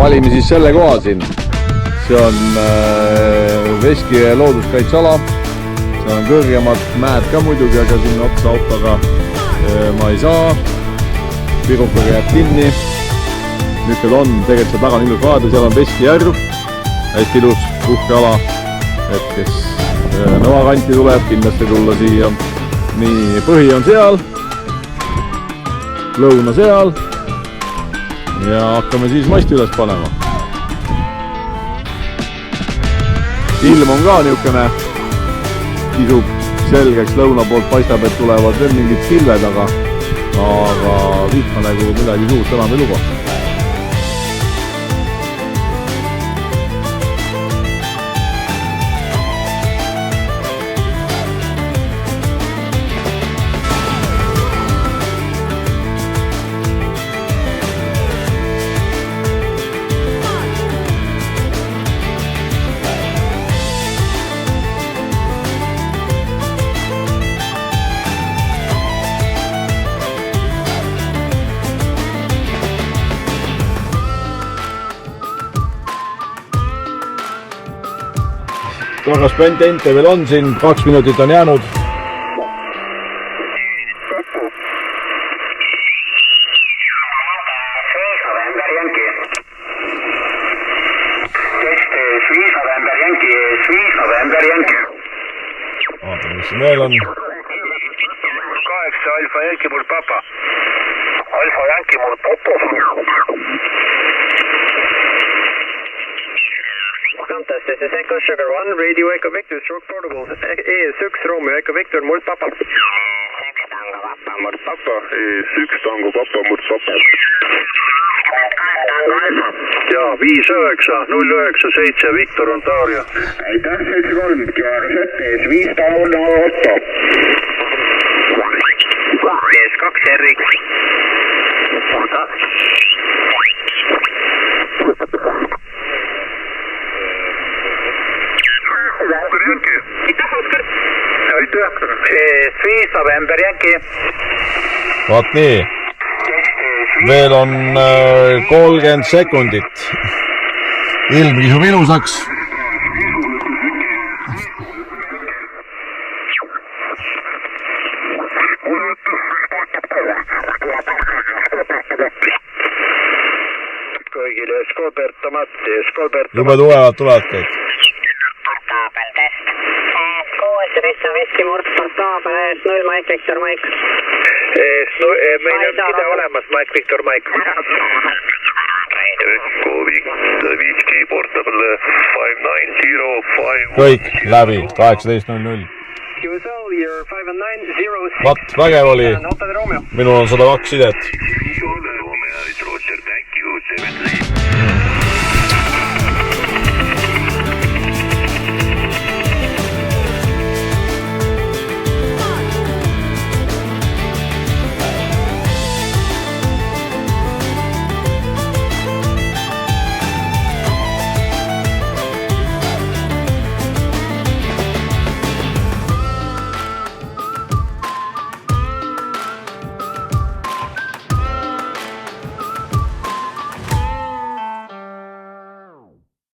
valime siis selle koha siin. See on Veskiõe looduskaitseala. Seal on kõrgemad mäed ka muidugi, aga sinna otsa autoga ma ei saa. Pirukaga jääb kinni. Nüüd küll on tegelikult seal taga on ilus vaade, seal on Veskijärv. Hästi ilus puhkeala, et kes Nõva kanti tuleb, kindlasti tulla siia. Nii, põhi on seal, lõuna seal ja hakkame siis masti üles panema. Ilm on ka niisugune, kisub selgeks, lõuna poolt paistab, et tulevad veel mingid pilved, aga vihma nagu midagi suurt enam ei luba. Kas Pentente veel on siin, 2 minutit on jäänud. Vaatame, mis siin veel on. 8 Alfa Jänki mul papa. Alfa Jänki mul papa. This is Echo Sugar 1, Radio Echo Victor, stroke portable. ES1 Romeo Echo Victor, mult papa. Mult papa, ES1 Tango papa, mult papa. Ja, 59-097 Victor Ontario. Aitäh, 73, Kivaga ES5 Tango Otto. ES2 RX. Vaat nii, veel on 30 sekundit. Ilm kisub ilusaks. Kõigile Skolbert, Matti, Skolbert. Jube tugevad tulevad kõik. Veski Murd, Portaabel, ES0, Mike Victor Mike. Meil on pide olemas, Mike Victor Mike. Echo Victor, Viski, Portaabel, 590, kõik läbi, 18.00. Vat, vägev oli. Minul on 102 sidet.